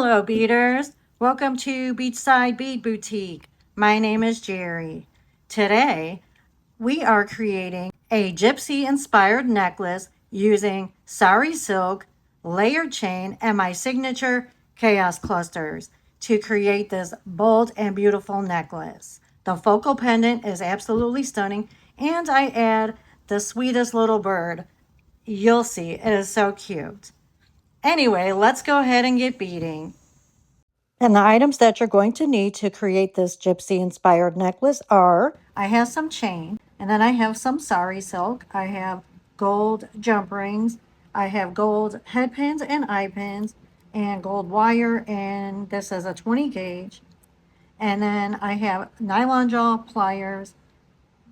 Hello beaders, welcome to Beachside Bead Boutique. My name is Jerry. Today we are creating a gypsy-inspired necklace using Sari silk, layered chain, and my signature chaos clusters to create this bold and beautiful necklace. The focal pendant is absolutely stunning, and I add the sweetest little bird. You'll see, it is so cute. Anyway, let's go ahead and get beading. And the items that you're going to need to create this gypsy-inspired necklace are, I have some chain, and then I have some sari silk. I have gold jump rings. I have gold head pins and eye pins, and gold wire, and this is a 20 gauge. And then I have nylon jaw pliers,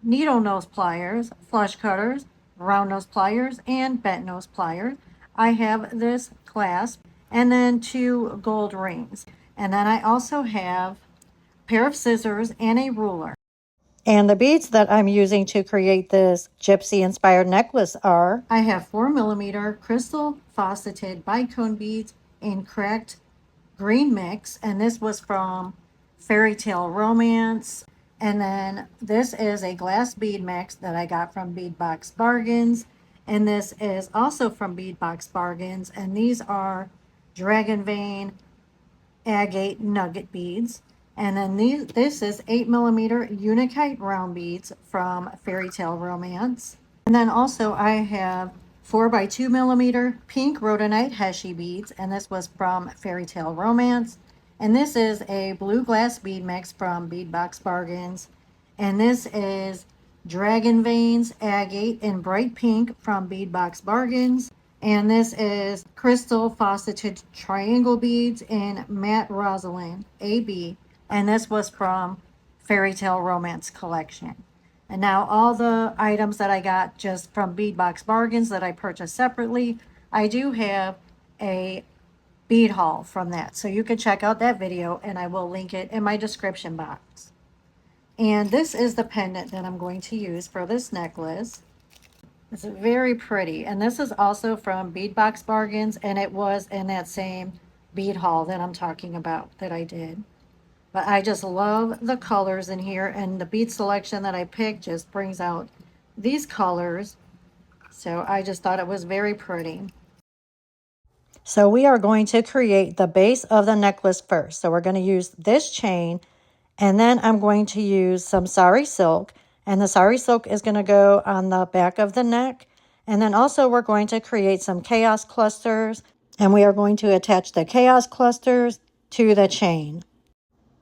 needle nose pliers, flush cutters, round nose pliers, and bent nose pliers. I have this clasp, and then 2 gold rings. And then I also have a pair of scissors and a ruler. And the beads that I'm using to create this gypsy-inspired necklace are, I have 4mm crystal faceted bicone beads in cracked green mix, and this was from Fairy Tale Romance. And then this is a glass bead mix that I got from Bead Box Bargains, and this is also from Bead Box Bargains, and these are dragon vein agate nugget beads. And then this is 8mm Unikite round beads from Fairy Tale Romance. And then also I have 4x2mm pink rhodonite Heshi beads, and this was from Fairy Tale Romance. And this is a blue glass bead mix from Bead Box Bargains. And this is Dragon Veins Agate in bright pink from Bead Box Bargains. And this is crystal faceted triangle beads in matte rosaline AB, and this was from Fairy Tale Romance collection. And now all the items that I got just from Bead Box Bargains that I purchased separately, I do have a bead haul from that, so you can check out that video, and I will link it in my description box. And this is the pendant that I'm going to use for this necklace. It's very pretty, and this is also from Bead Box Bargains, and it was in that same bead haul that I'm talking about that I did. But I just love the colors in here, and the bead selection that I picked just brings out these colors. So I just thought it was very pretty. So we are going to create the base of the necklace first. So we're going to use this chain, and then I'm going to use some sari silk. And the sari silk is going to go on the back of the neck. And then also we're going to create some chaos clusters. And we are going to attach the chaos clusters to the chain.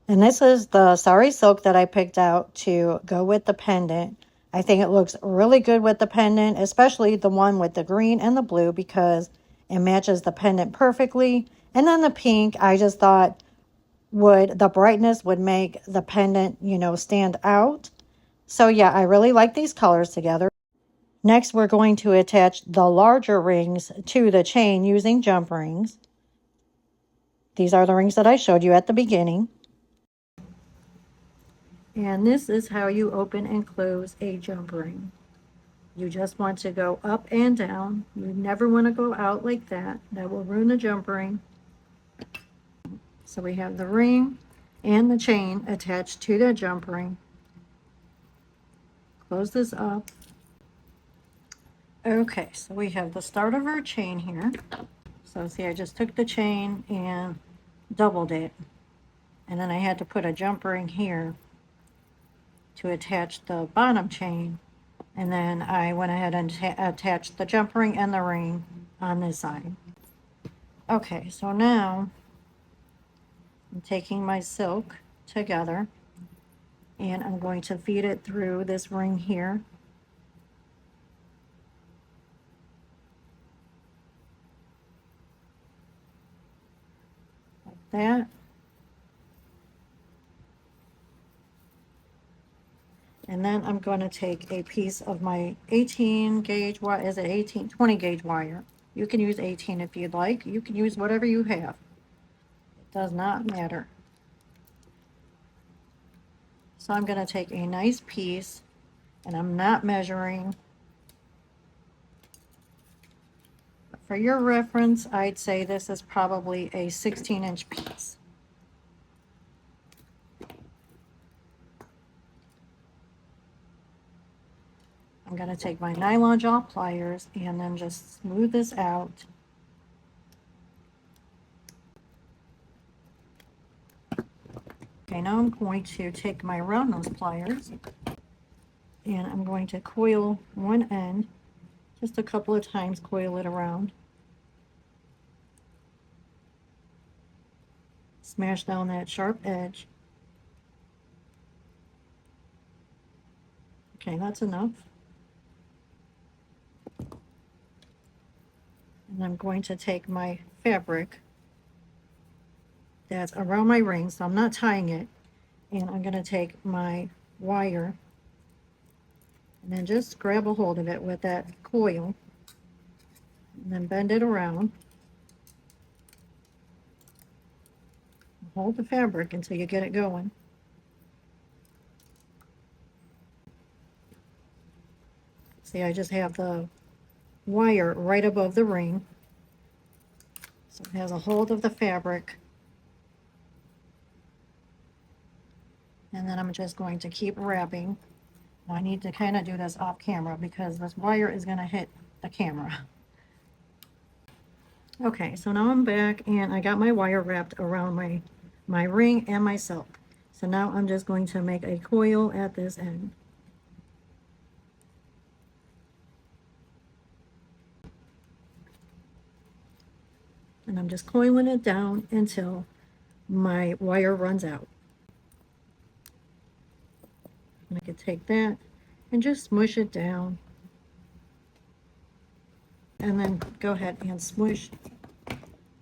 And this is the sari silk that I picked out to go with the pendant. I think it looks really good with the pendant, especially the one with the green and the blue, because it matches the pendant perfectly. And then the pink, I just thought the brightness would make the pendant, stand out. So yeah, I really like these colors together. Next, we're going to attach the larger rings to the chain using jump rings. These are the rings that I showed you at the beginning. And this is how you open and close a jump ring. You just want to go up and down. You never want to go out like that. That will ruin the jump ring. So we have the ring and the chain attached to the jump ring. Close this up. Okay, so we have the start of our chain here. So see, I just took the chain and doubled it. And then I had to put a jump ring here to attach the bottom chain. And then I went ahead and attached the jump ring and the ring on this side. Okay, so now I'm taking my silk together, and I'm going to feed it through this ring here. Like that. And then I'm going to take a piece of my 18 gauge, what is it, 18, 20 gauge wire. You can use 18 if you'd like. You can use whatever you have. It does not matter. So I'm going to take a nice piece, and I'm not measuring. For your reference, I'd say this is probably a 16-inch piece. I'm going to take my nylon jaw pliers and then just smooth this out. Okay, now I'm going to take my round nose pliers and I'm going to coil one end, just a couple of times, coil it around. Smash down that sharp edge. Okay, that's enough. And I'm going to take my fabric that's around my ring, so I'm not tying it, and I'm going to take my wire and then just grab a hold of it with that coil and then bend it around. Hold the fabric until you get it going. See, I just have the wire right above the ring, so it has a hold of the fabric. And then I'm just going to keep wrapping. Now I need to kind of do this off camera because this wire is going to hit the camera. Okay, so now I'm back and I got my wire wrapped around my ring and my silk. So now I'm just going to make a coil at this end. And I'm just coiling it down until my wire runs out. And I can take that and just smush it down. And then go ahead and smush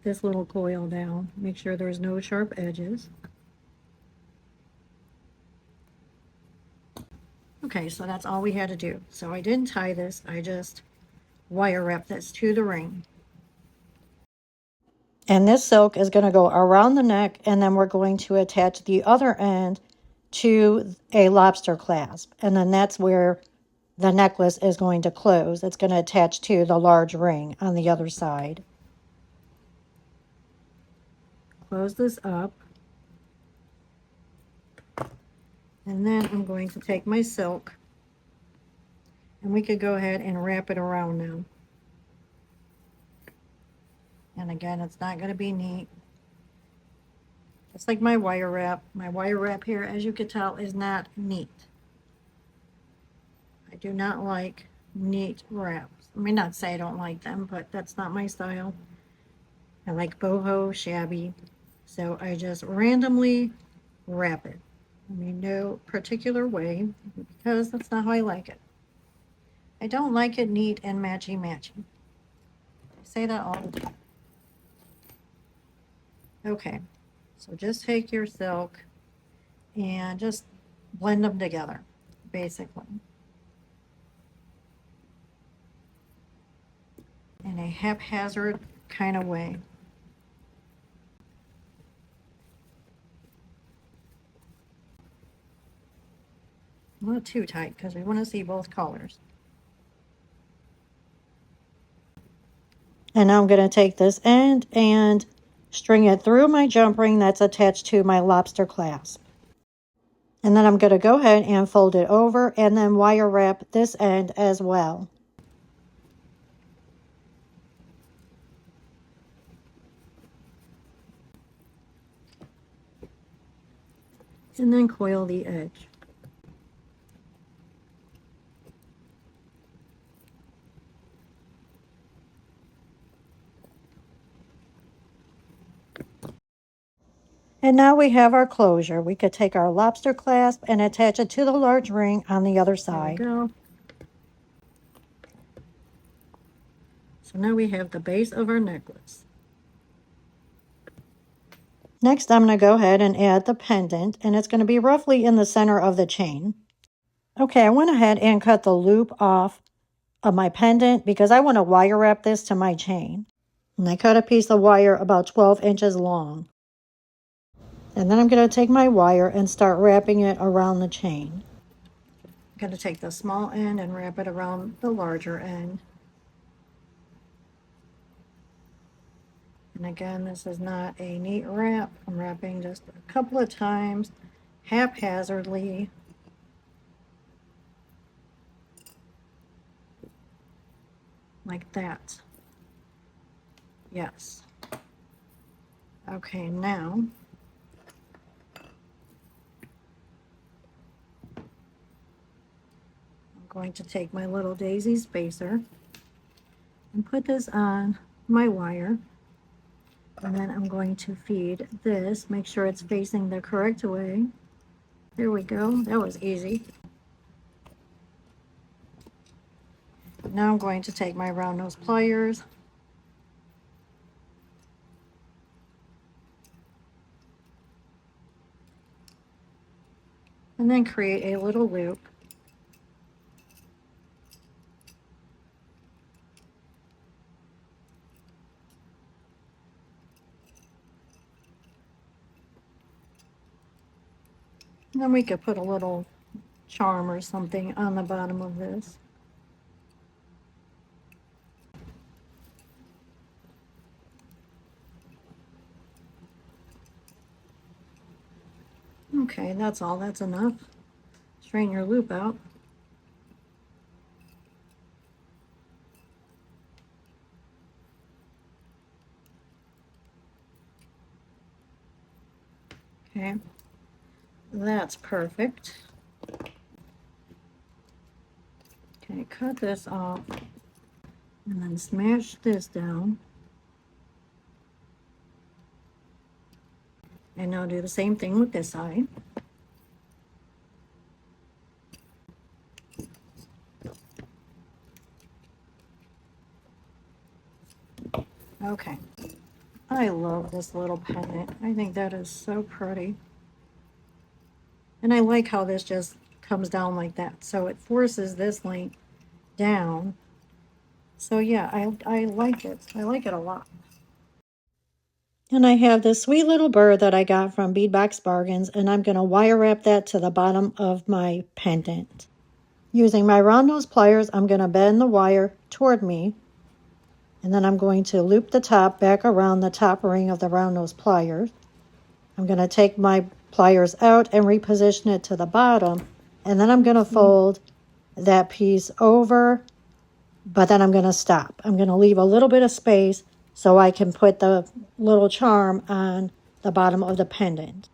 this little coil down. Make sure there's no sharp edges. Okay, so that's all we had to do. So I didn't tie this, I just wire wrapped this to the ring. And this silk is going to go around the neck, and then we're going to attach the other end to a lobster clasp. And then that's where the necklace is going to close. It's going to attach to the large ring on the other side. Close this up. And then I'm going to take my silk, and we could go ahead and wrap it around now. And again, it's not going to be neat. Just like my wire wrap. My wire wrap here, as you can tell, is not neat. I do not like neat wraps. I mean, not say I don't like them, but that's not my style. I like boho, shabby. So I just randomly wrap it. I mean, no particular way, because that's not how I like it. I don't like it neat and matchy-matchy. I say that all the time. Okay, so just take your silk and just blend them together, basically, in a haphazard kind of way. Not too tight because we want to see both colors. And now I'm going to take this end and string it through my jump ring that's attached to my lobster clasp. And then I'm going to go ahead and fold it over and then wire wrap this end as well. And then coil the edge. And now we have our closure. We could take our lobster clasp and attach it to the large ring on the other side. There we go. So now we have the base of our necklace. Next, I'm going to go ahead and add the pendant, and it's going to be roughly in the center of the chain. Okay, I went ahead and cut the loop off of my pendant because I want to wire wrap this to my chain. And I cut a piece of wire about 12 inches long. And then I'm going to take my wire and start wrapping it around the chain. I'm going to take the small end and wrap it around the larger end. And again, this is not a neat wrap. I'm wrapping just a couple of times, haphazardly. Like that. Yes. Okay, now I'm going to take my little daisy spacer and put this on my wire. And then I'm going to feed this, make sure it's facing the correct way. There we go, that was easy. Now I'm going to take my round nose pliers and then create a little loop. And then we could put a little charm or something on the bottom of this. Okay, that's all, that's enough. Straighten your loop out. Okay, that's perfect. Okay, cut this off and then smash this down. And now do the same thing with this side. Okay, I love this little pendant. I think that is so pretty. And I like how this just comes down like that. So it forces this length down. So yeah, I like it. I like it a lot. And I have this sweet little bird that I got from Bead Box Bargains, and I'm going to wire wrap that to the bottom of my pendant. Using my round nose pliers, I'm going to bend the wire toward me, and then I'm going to loop the top back around the top ring of the round nose pliers. I'm going to take my pliers out and reposition it to the bottom, and then I'm going to fold that piece over, but then I'm going to stop. I'm going to leave a little bit of space so I can put the little charm on the bottom of the pendant.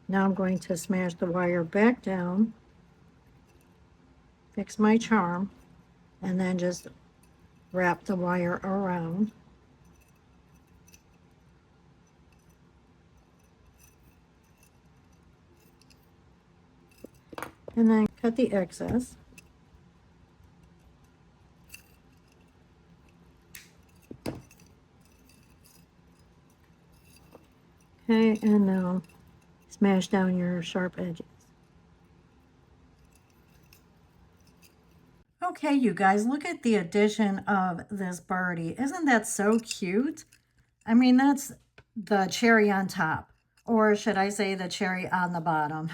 Now I'm going to smash the wire back down, fix my charm, and then just wrap the wire around. And then cut the excess. Okay, and now smash down your sharp edges. Okay, you guys, look at the addition of this birdie. Isn't that so cute? I mean, that's the cherry on top, or should I say the cherry on the bottom?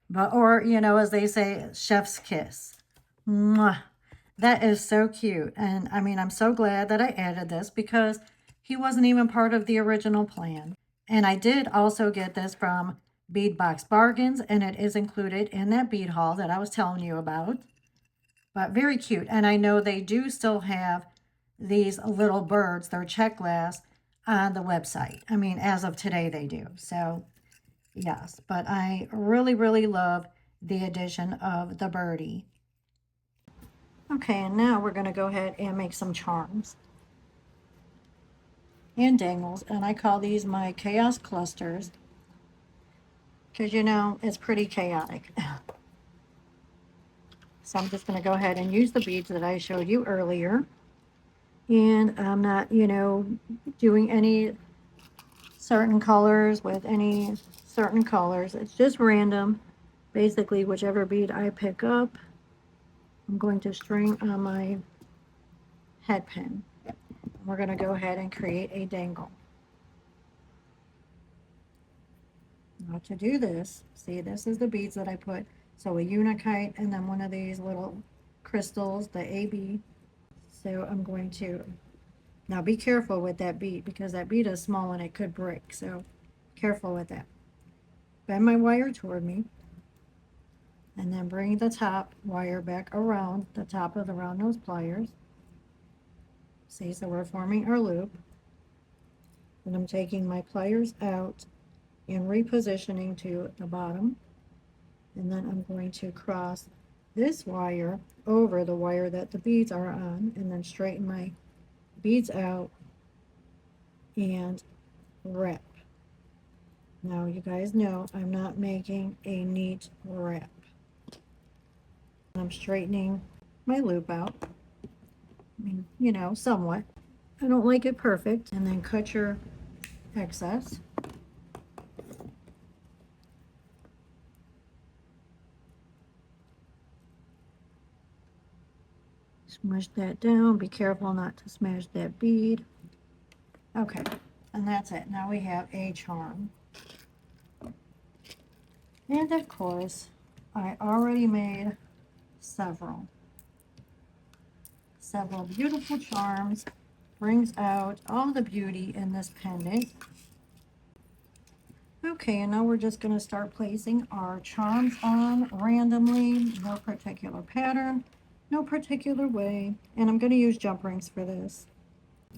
But, or, you know, as they say, chef's kiss. Mwah. That is so cute. And I mean, I'm so glad that I added this because he wasn't even part of the original plan. And I did also get this from Bead Box Bargains, and it is included in that bead haul that I was telling you about. But very cute. And I know they do still have these little birds, their check glass, on the website. I mean, as of today, they do. So, yes. But I really, really love the addition of the birdie. Okay, and now we're going to go ahead and make some charms and dangles. And I call these my chaos clusters because, you know, it's pretty chaotic. So I'm just going to go ahead and use the beads that I showed you earlier. And I'm not, you know, doing any certain colors with any certain colors. It's just random. Basically, whichever bead I pick up, I'm going to string on my head pin. we're going to go ahead and create a dangle. Now to do this, see, this is the beads that I put. So a unikite and then one of these little crystals, the AB. So I'm going to, now be careful with that bead because that bead is small and it could break. So careful with that. Bend my wire toward me and then bring the top wire back around the top of the round nose pliers. See, so we're forming our loop. And I'm taking my pliers out and repositioning to the bottom. And then I'm going to cross this wire over the wire that the beads are on and then straighten my beads out and wrap. Now you guys know I'm not making a neat wrap. I'm straightening my loop out. I mean, you know, somewhat. I don't like it perfect. And then cut your excess. Smush that down. Be careful not to smash that bead. Okay, and that's it. Now we have a charm. And of course, I already made several beautiful charms. Brings out all the beauty in this pendant. Okay, and now we're just going to start placing our charms on randomly. No particular pattern, no particular way. And I'm going to use jump rings for this.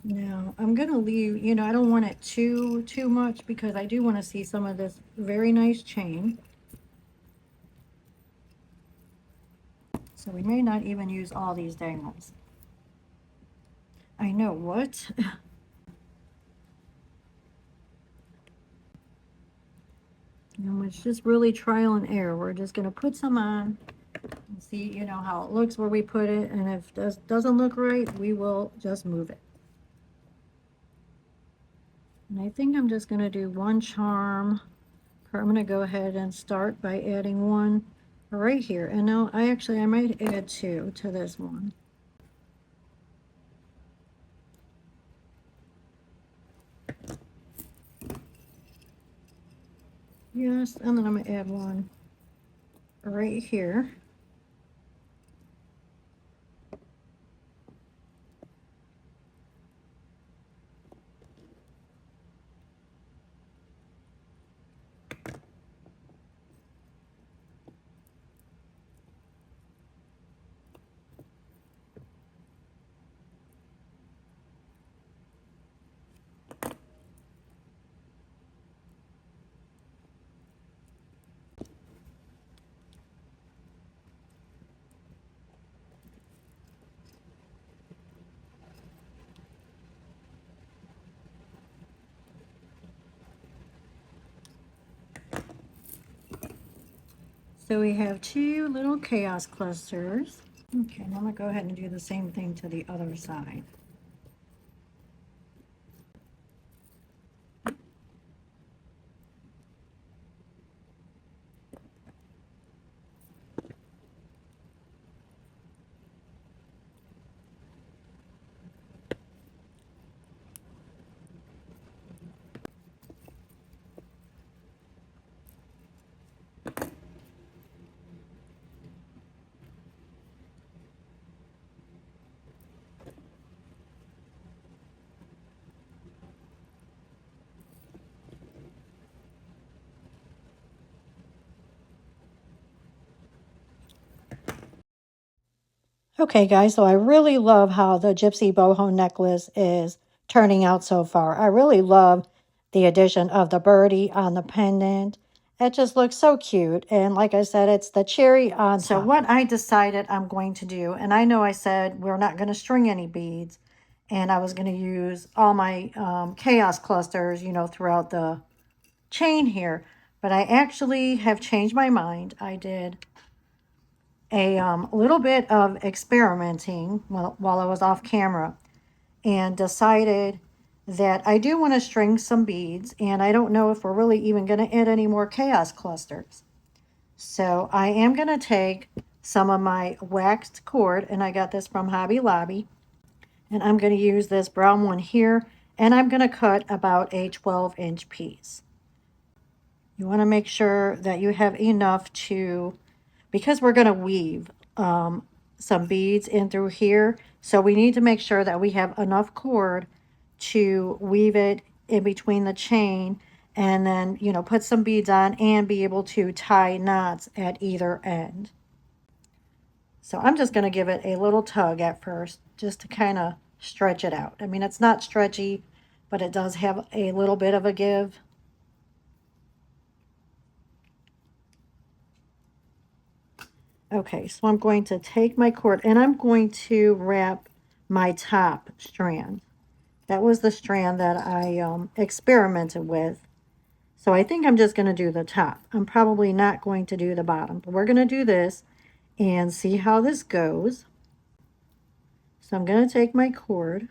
Now I'm going to leave, you know, I don't want it too much because I do want to see some of this very nice chain. So we may not even use all these dangles. I know, what? And it's just really trial and error. We're just going to put some on and see, you know, how it looks where we put it. And if it doesn't look right, we will just move it. And I think I'm just going to do one charm. I'm going to go ahead and start by adding one right here. And now I might add two to this one. Yes, and then I'm going to add one right here. So we have two little chaos clusters. Okay, now I'm going to go ahead and do the same thing to the other side. Okay, guys, so I really love how the Gypsy Boho necklace is turning out so far. I really love the addition of the birdie on the pendant. It just looks so cute. And like I said, it's the cherry on top. So what I decided I'm going to do, and I know I said we're not going to string any beads, and I was going to use all my chaos clusters, you know, throughout the chain here. But I actually have changed my mind. I did a little bit of experimenting while I was off camera and decided that I do want to string some beads, and I don't know if we're really even going to add any more chaos clusters. So I am going to take some of my waxed cord, and I got this from Hobby Lobby, And I'm going to use this brown one here, and I'm going to cut about a 12-inch piece. You want to make sure that you have enough to, because we're going to weave some beads in through here, so we need to make sure that we have enough cord to weave it in between the chain, and then, you know, put some beads on and be able to tie knots at either end. So I'm just going to give it a little tug at first, just to kind of stretch it out. I mean, it's not stretchy, but it does have a little bit of a give. Okay, so I'm going to take my cord and I'm going to wrap my top strand. That was the strand that I experimented with. So I think I'm just going to do the top. I'm probably not going to do the bottom, but we're going to do this and see how this goes. So I'm going to take my cord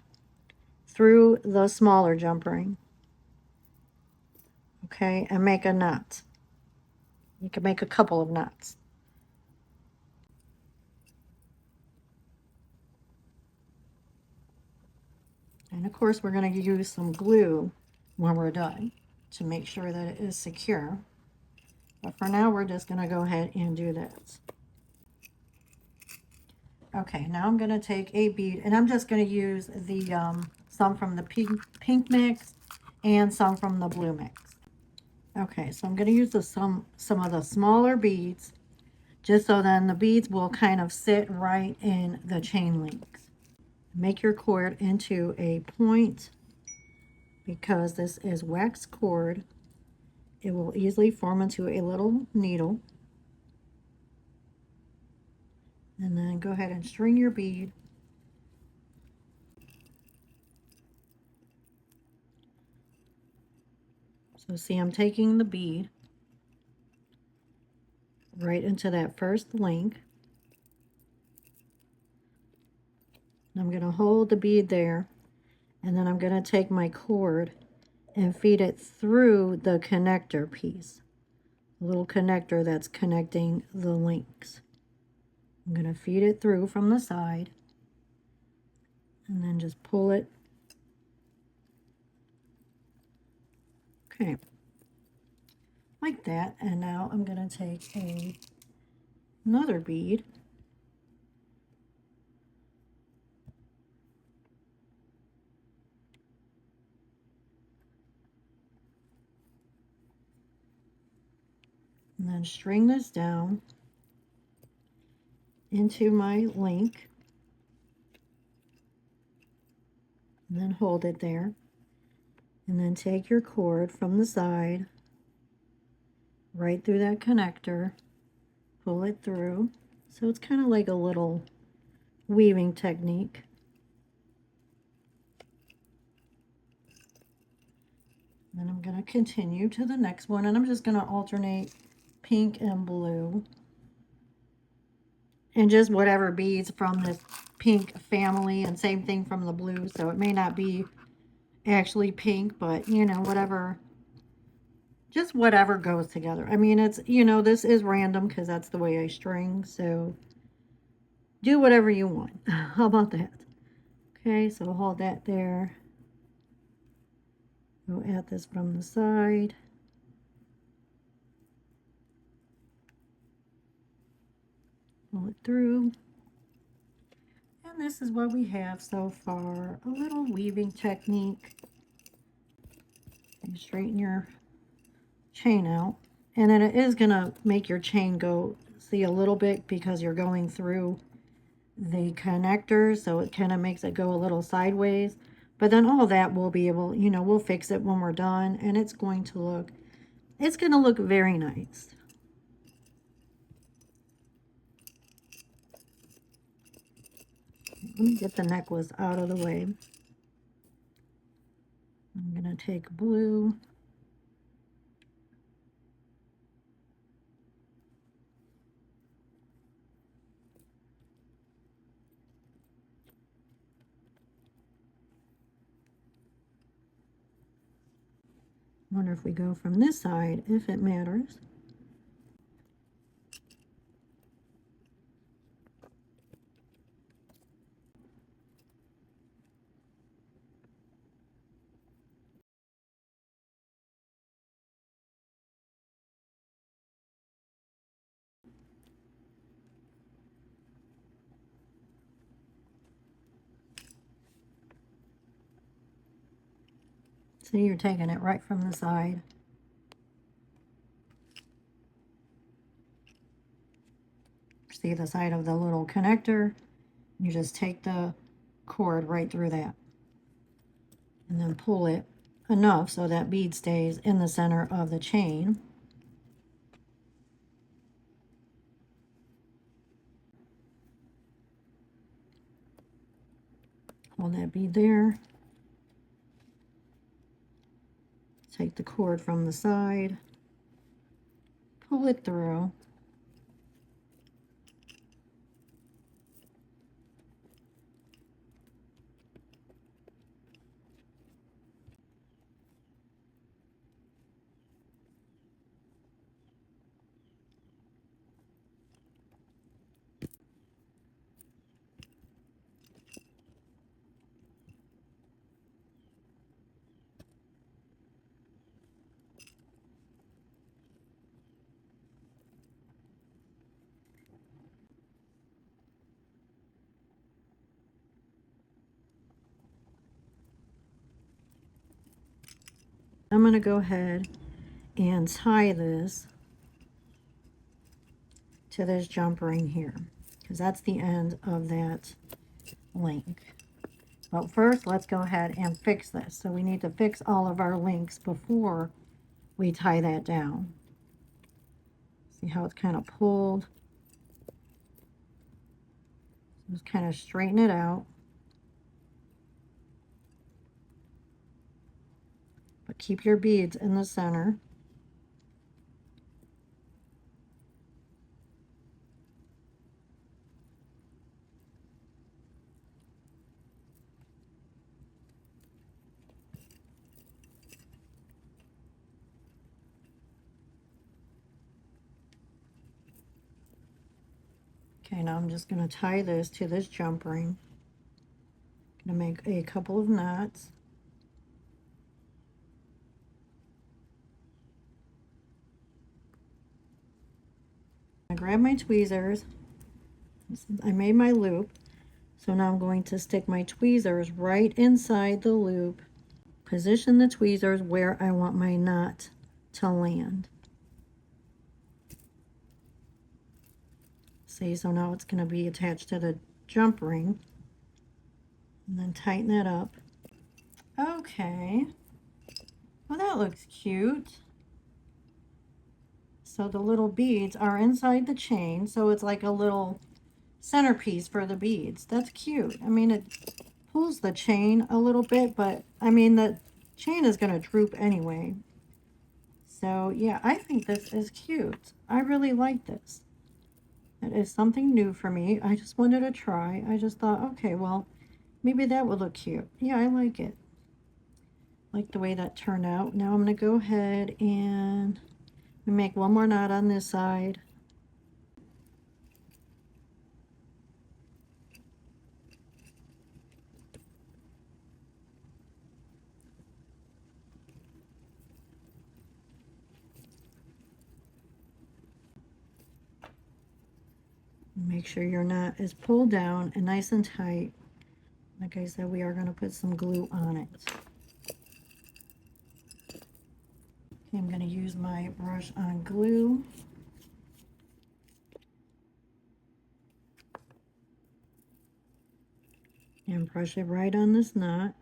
through the smaller jump ring. Okay, and make a knot. You can make a couple of knots. And of course, we're going to use some glue when we're done to make sure that it is secure. But for now, we're just going to go ahead and do this. Okay, now I'm going to take a bead, and I'm just going to use the some from the pink mix and some from the blue mix. Okay, so I'm going to use some of the smaller beads, just so then the beads will kind of sit right in the chain links. Make your cord into a point, because this is wax cord. It will easily form into a little needle. And then go ahead and string your bead. So see, I'm taking the bead right into that first link. I'm going to hold the bead there, and then I'm going to take my cord and feed it through the connector piece, a little connector that's connecting the links. I'm going to feed it through from the side, and then just pull it. Okay, like that. And now I'm going to take another bead, and then string this down into my link, and then hold it there, and then take your cord from the side right through that connector, pull it through. So it's kind of like a little weaving technique. Then I'm going to continue to the next one, and I'm just going to alternate pink and blue, and just whatever beads from this pink family, and same thing from the blue. So it may not be actually pink, but you know, whatever, just whatever goes together. I mean, it's, you know, this is random because that's the way I string, so do whatever you want. How about that? Okay, so hold that there. Go at this from the side. Pull it through. And this is what we have so far. A little weaving technique. You straighten your chain out. And then it is going to make your chain go, see, a little bit, because you're going through the connector, so it kind of makes it go a little sideways. But then all that we'll be able, you know, we'll fix it when we're done, and it's going to look very nice. Let me get the necklace out of the way. I'm going to take blue. Wonder if we go from this side, if it matters. See, you're taking it right from the side. See the side of the little connector? You just take the cord right through that. And then pull it enough so that bead stays in the center of the chain. Hold that bead there. Take the cord from the side, pull it through. I'm going to go ahead and tie this to this jump ring here, because that's the end of that link. But first, let's go ahead and fix this. So we need to fix all of our links before we tie that down. See how it's kind of pulled? Just kind of straighten it out. But keep your beads in the center. Okay, now I'm just going to tie this to this jump ring. I'm going to make a couple of knots. I grab my tweezers. I made my loop. So now I'm going to stick my tweezers right inside the loop. Position the tweezers where I want my knot to land. See, so now it's going to be attached to the jump ring. And then tighten that up. Okay. Well, that looks cute. So the little beads are inside the chain, so it's like a little centerpiece for the beads. That's cute. I mean, it pulls the chain a little bit, but I mean, the chain is going to droop anyway. So yeah, I think this is cute. I really like this. It is something new for me. I just wanted to try. I just thought, okay, well, maybe that would look cute. Yeah, I like it. Like the way that turned out. Now I'm going to go ahead and make one more knot on this side. Make sure your knot is pulled down and nice and tight. Like I said, we are going to put some glue on it. Okay, I'm going to use my brush on glue. And brush it right on this knot.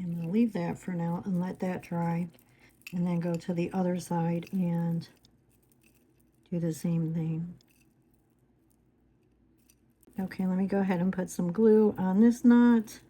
I'm going to leave that for now and let that dry, and then go to the other side and do the same thing. Okay, let me go ahead and put some glue on this knot.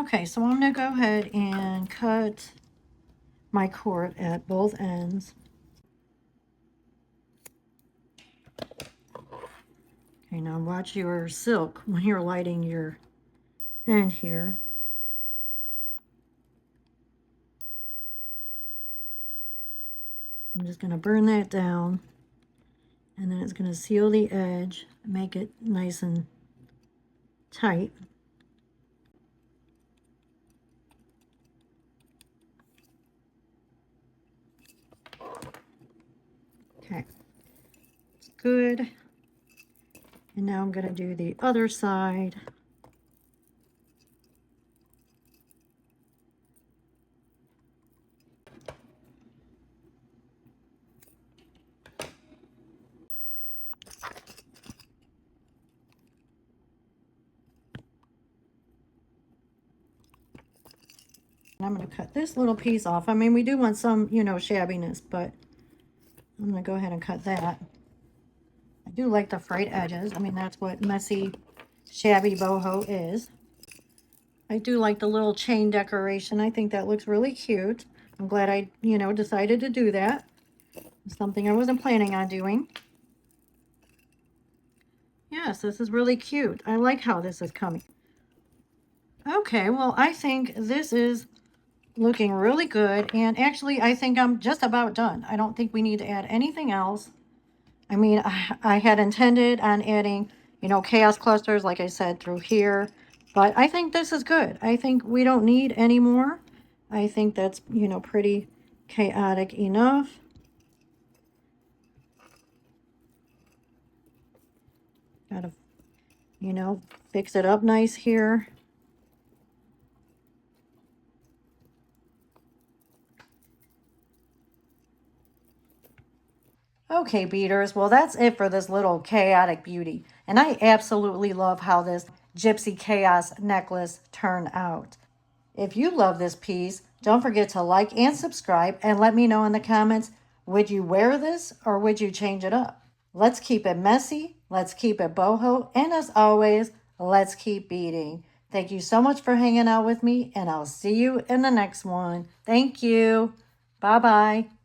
Okay, so I'm going to go ahead and cut my cord at both ends. Okay, now watch your silk when you're lighting your end here. I'm just going to burn that down, and then it's going to seal the edge, make it nice and tight. Okay, it's good. And now I'm going to do the other side. And I'm going to cut this little piece off. I mean, we do want some, you know, shabbiness, but I'm going to go ahead and cut that. I do like the frayed edges. I mean, that's what messy, shabby boho is. I do like the little chain decoration. I think that looks really cute. I'm glad I, you know, decided to do that. It's something I wasn't planning on doing. Yes, this is really cute. I like how this is coming. Okay, well, I think this is looking really good. And actually, I think I'm just about done. I don't think we need to add anything else. I mean, I had intended on adding, you know, chaos clusters, like I said, through here. But I think this is good. I think we don't need any more. I think that's, you know, pretty chaotic enough. Gotta, you know, fix it up nice here. Okay, beaders, well, that's it for this little chaotic beauty. And I absolutely love how this Gypsy Chaos necklace turned out. If you love this piece, don't forget to like and subscribe and let me know in the comments, would you wear this or would you change it up? Let's keep it messy, let's keep it boho, and as always, let's keep beading. Thank you so much for hanging out with me, and I'll see you in the next one. Thank you. Bye-bye.